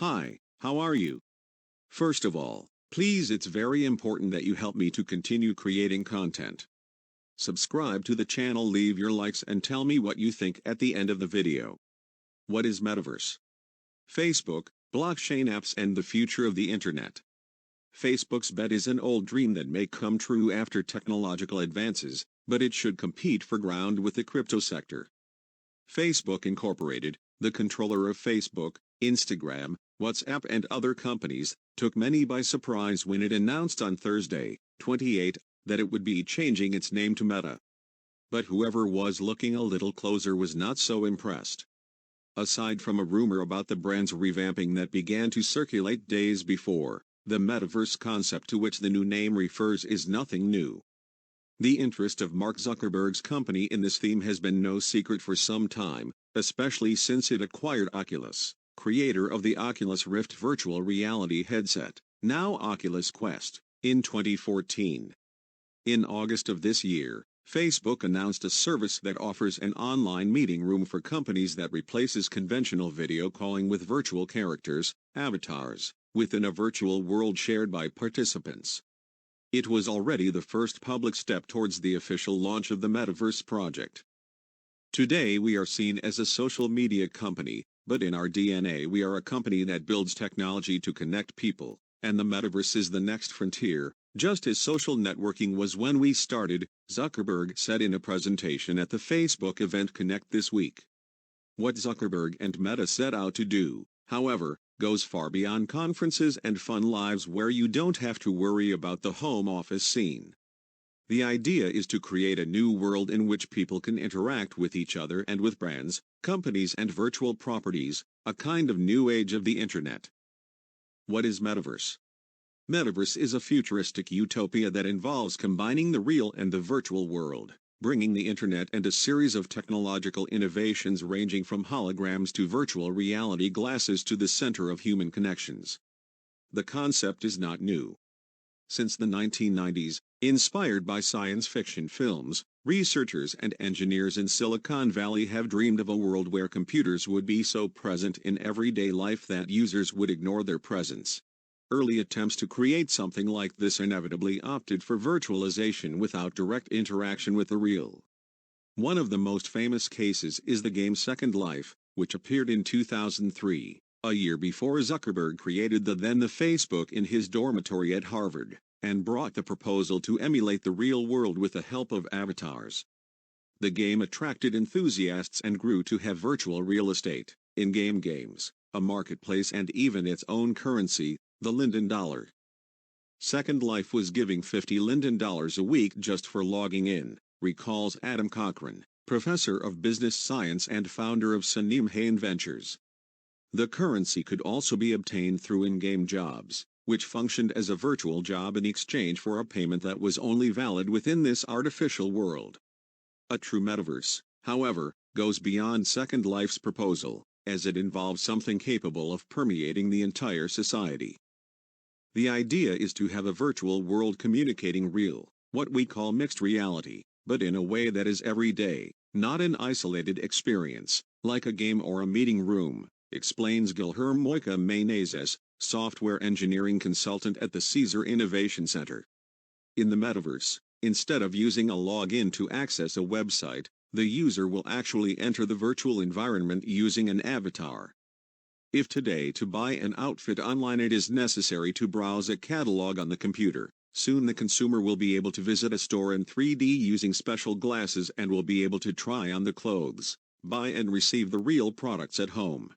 Hi, how are you? First of all, please, it's very important that you help me to continue creating content. Subscribe to the channel, leave your likes and tell me what you think at the end of the video. What is metaverse? Facebook, blockchain apps and the future of the internet. Facebook's bet is an old dream that may come true after technological advances, but it should compete for ground with the crypto sector. Facebook Incorporated, the controller of Facebook, Instagram, WhatsApp and other companies, took many by surprise when it announced on Thursday, 28, that it would be changing its name to Meta. But whoever was looking a little closer was not so impressed. Aside from a rumor about the brand's revamping that began to circulate days before, the metaverse concept to which the new name refers is nothing new. The interest of Mark Zuckerberg's company in this theme has been no secret for some time, especially since it acquired Oculus, creator of the Oculus Rift virtual reality headset, now Oculus Quest, in 2014. In August of this year, Facebook announced a service that offers an online meeting room for companies that replaces conventional video calling with virtual characters, avatars, within a virtual world shared by participants. It was already the first public step towards the official launch of the Metaverse project. Today we are seen as a social media company, but in our DNA we are a company that builds technology to connect people, and the Metaverse is the next frontier, just as social networking was when we started, Zuckerberg said in a presentation at the Facebook event Connect this week. What Zuckerberg and Meta set out to do, however, goes far beyond conferences and fun lives where you don't have to worry about the home office scene. The idea is to create a new world in which people can interact with each other and with brands, companies and virtual properties, a kind of new age of the internet. What is metaverse? Metaverse is a futuristic utopia that involves combining the real and the virtual world, bringing the internet and a series of technological innovations ranging from holograms to virtual reality glasses to the center of human connections. The concept is not new. Since the 1990s, inspired by science fiction films, researchers and engineers in Silicon Valley have dreamed of a world where computers would be so present in everyday life that users would ignore their presence. Early attempts to create something like this inevitably opted for virtualization without direct interaction with the real. One of the most famous cases is the game Second Life, which appeared in 2003, a year before Zuckerberg created the Facebook in his dormitory at Harvard, and brought the proposal to emulate the real world with the help of avatars. The game attracted enthusiasts and grew to have virtual real estate, in-game games, a marketplace and even its own currency, the Linden Dollar. Second Life was giving $50 Linden a week just for logging in, recalls Adam Cochran, professor of business science and founder of Sanim Hain Ventures. The currency could also be obtained through in-game jobs, which functioned as a virtual job in exchange for a payment that was only valid within this artificial world. A true metaverse, however, goes beyond Second Life's proposal, as it involves something capable of permeating the entire society. The idea is to have a virtual world communicating real, what we call mixed reality, but in a way that is everyday, not an isolated experience, like a game or a meeting room, explains Guilherme Moica Menezes, software engineering consultant at the Caesar Innovation Center. In the metaverse, instead of using a login to access a website, the user will actually enter the virtual environment using an avatar. If today to buy an outfit online it is necessary to browse a catalog on the computer, soon the consumer will be able to visit a store in 3D using special glasses and will be able to try on the clothes, buy and receive the real products at home.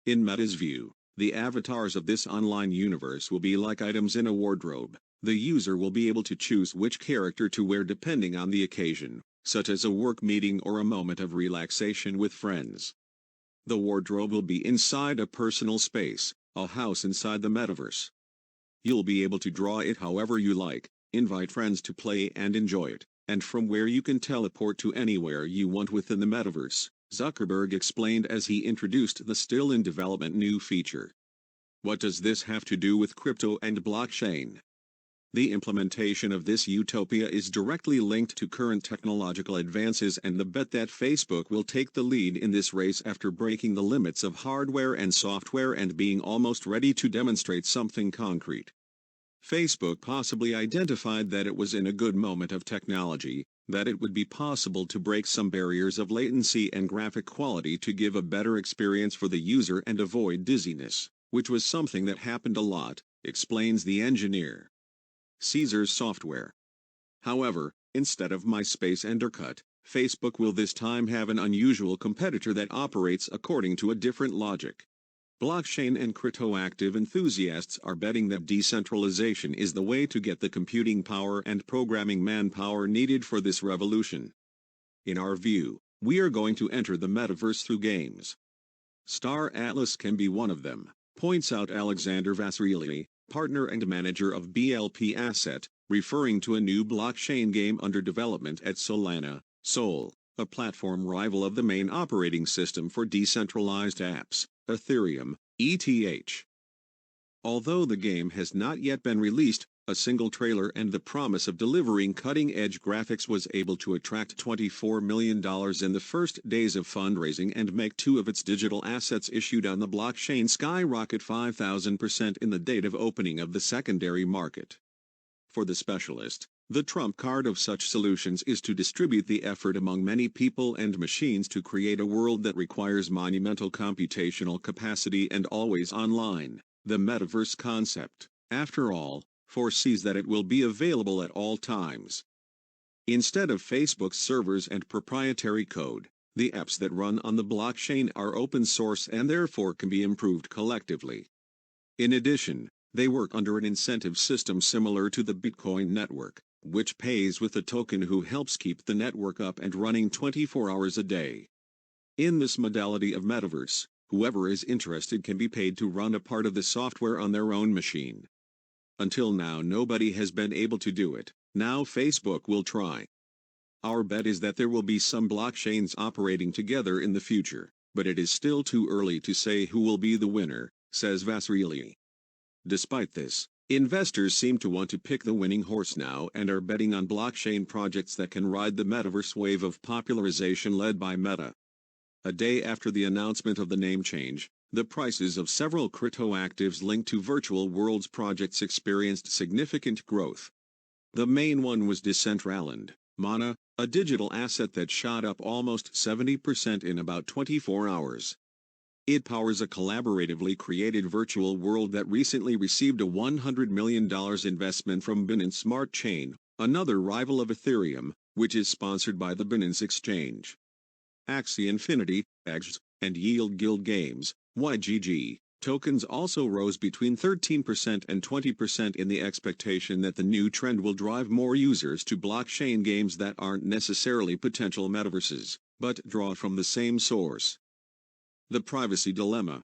In Meta's view, the avatars of this online universe will be like items in a wardrobe. The user will be able to choose which character to wear depending on the occasion, such as a work meeting or a moment of relaxation with friends. The wardrobe will be inside a personal space, a house inside the metaverse. You'll be able to draw it however you like, invite friends to play and enjoy it, and from where you can teleport to anywhere you want within the metaverse, Zuckerberg explained as he introduced the still in development new feature. What does this have to do with crypto and blockchain? The implementation of this utopia is directly linked to current technological advances and the bet that Facebook will take the lead in this race after breaking the limits of hardware and software and being almost ready to demonstrate something concrete. Facebook possibly identified that it was in a good moment of technology, that it would be possible to break some barriers of latency and graphic quality to give a better experience for the user and avoid dizziness, which was something that happened a lot, explains the engineer. Caesar's software. However, instead of MySpace and Orkut, Facebook will this time have an unusual competitor that operates according to a different logic. Blockchain and cryptoactive enthusiasts are betting that decentralization is the way to get the computing power and programming manpower needed for this revolution. In our view, we are going to enter the metaverse through games. Star Atlas can be one of them, points out Alexander Vasarely, partner and manager of BLP Asset, referring to a new blockchain game under development at Solana, Sol, a platform rival of the main operating system for decentralized apps, Ethereum, ETH. Although the game has not yet been released, a single trailer and the promise of delivering cutting-edge graphics was able to attract $24 million in the first days of fundraising and make two of its digital assets issued on the blockchain skyrocket 5,000% in the date of opening of the secondary market. For the specialist, the trump card of such solutions is to distribute the effort among many people and machines to create a world that requires monumental computational capacity and always online. The metaverse concept, after all, foresees that it will be available at all times. Instead of Facebook's servers and proprietary code, the apps that run on the blockchain are open source and therefore can be improved collectively. In addition, they work under an incentive system similar to the Bitcoin network, which pays with a token who helps keep the network up and running 24 hours a day. In this modality of metaverse, whoever is interested can be paid to run a part of the software on their own machine. Until now nobody has been able to do it, now Facebook will try. Our bet is that there will be some blockchains operating together in the future, but it is still too early to say who will be the winner, says Vasarely. Despite this, investors seem to want to pick the winning horse now and are betting on blockchain projects that can ride the metaverse wave of popularization led by Meta. A day after the announcement of the name change, the prices of several cryptoactives linked to virtual worlds projects experienced significant growth. The main one was Decentraland, Mana, a digital asset that shot up almost 70% in about 24 hours. It powers a collaboratively created virtual world that recently received a $100 million investment from Binance Smart Chain, another rival of Ethereum, which is sponsored by the Binance Exchange. Axie Infinity, EGS, and Yield Guild Games, YGG, tokens also rose between 13% and 20% in the expectation that the new trend will drive more users to blockchain games that aren't necessarily potential metaverses, but draw from the same source. The privacy dilemma.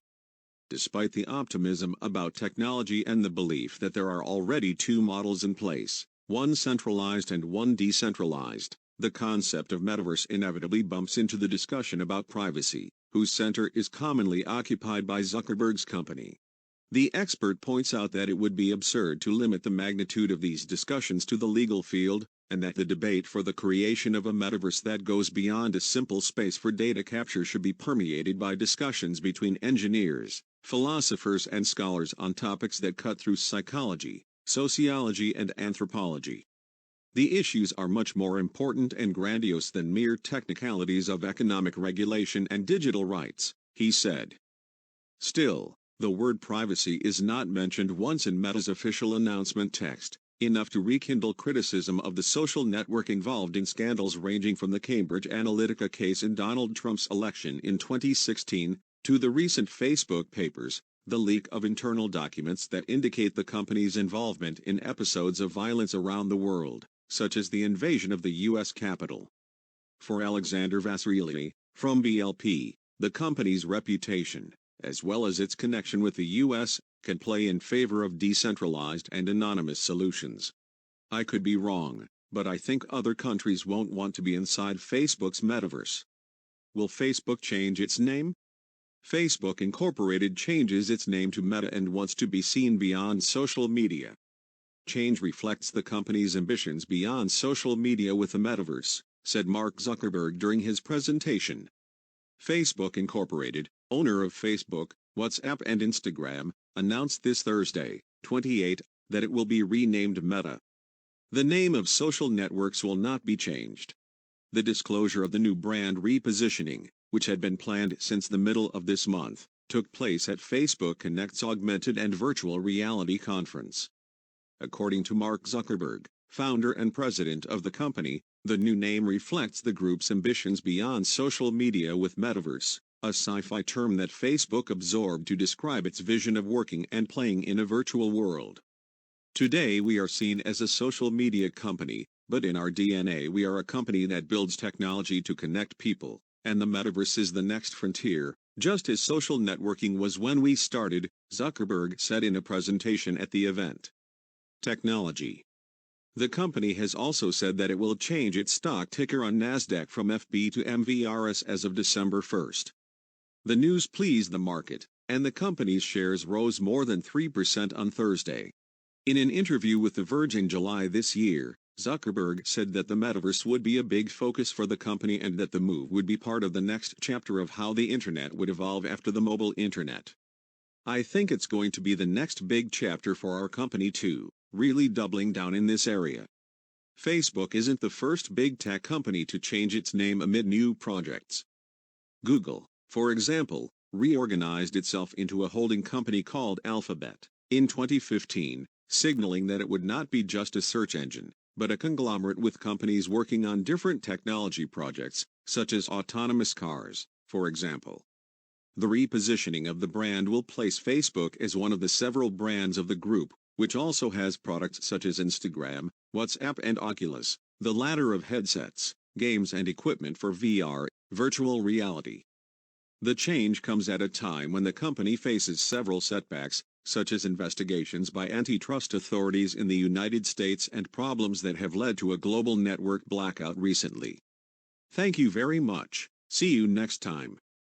Despite the optimism about technology and the belief that there are already two models in place, one centralized and one decentralized, the concept of metaverse inevitably bumps into the discussion about privacy, whose center is commonly occupied by Zuckerberg's company. The expert points out that it would be absurd to limit the magnitude of these discussions to the legal field, and that the debate for the creation of a metaverse that goes beyond a simple space for data capture should be permeated by discussions between engineers, philosophers and scholars on topics that cut through psychology, sociology and anthropology. The issues are much more important and grandiose than mere technicalities of economic regulation and digital rights, he said. Still, the word privacy is not mentioned once in Meta's official announcement text, enough to rekindle criticism of the social network involved in scandals ranging from the Cambridge Analytica case in Donald Trump's election in 2016, to the recent Facebook papers, the leak of internal documents that indicate the company's involvement in episodes of violence around the world, such as the invasion of the U.S. Capitol. For Alexander Vasarely, from BLP, the company's reputation, as well as its connection with the U.S., can play in favor of decentralized and anonymous solutions. I could be wrong, but I think other countries won't want to be inside Facebook's metaverse. Will Facebook change its name? Facebook Incorporated changes its name to Meta and wants to be seen beyond social media. change reflects the company's ambitions beyond social media with the metaverse, said Mark Zuckerberg during his presentation. Facebook Incorporated, owner of Facebook, WhatsApp and Instagram, announced this Thursday, 28, that it will be renamed Meta. The name of social networks will not be changed. The disclosure of the new brand repositioning, which had been planned since the middle of this month, took place at Facebook Connect's Augmented and Virtual Reality Conference. According to Mark Zuckerberg, founder and president of the company, the new name reflects the group's ambitions beyond social media with metaverse, a sci-fi term that Facebook absorbed to describe its vision of working and playing in a virtual world. Today we are seen as a social media company, but in our DNA we are a company that builds technology to connect people, and the metaverse is the next frontier, just as social networking was when we started, Zuckerberg said in a presentation at the event. Technology. The company has also said that it will change its stock ticker on NASDAQ from FB to MVRS as of December 1. The news pleased the market, and the company's shares rose more than 3% on Thursday. In an interview with The Verge in July this year, Zuckerberg said that the metaverse would be a big focus for the company and that the move would be part of the next chapter of how the internet would evolve after the mobile internet. I think it's going to be the next big chapter for our company too, really doubling down in this area. Facebook isn't the first big tech company to change its name amid new projects. Google, for example, reorganized itself into a holding company called Alphabet in 2015, signaling that it would not be just a search engine, but a conglomerate with companies working on different technology projects, such as autonomous cars, for example. The repositioning of the brand will place Facebook as one of the several brands of the group, which also has products such as Instagram, WhatsApp and Oculus, the latter of headsets, games and equipment for VR, virtual reality. The change comes at a time when the company faces several setbacks, such as investigations by antitrust authorities in the United States and problems that have led to a global network blackout recently. Thank you very much. See you next time.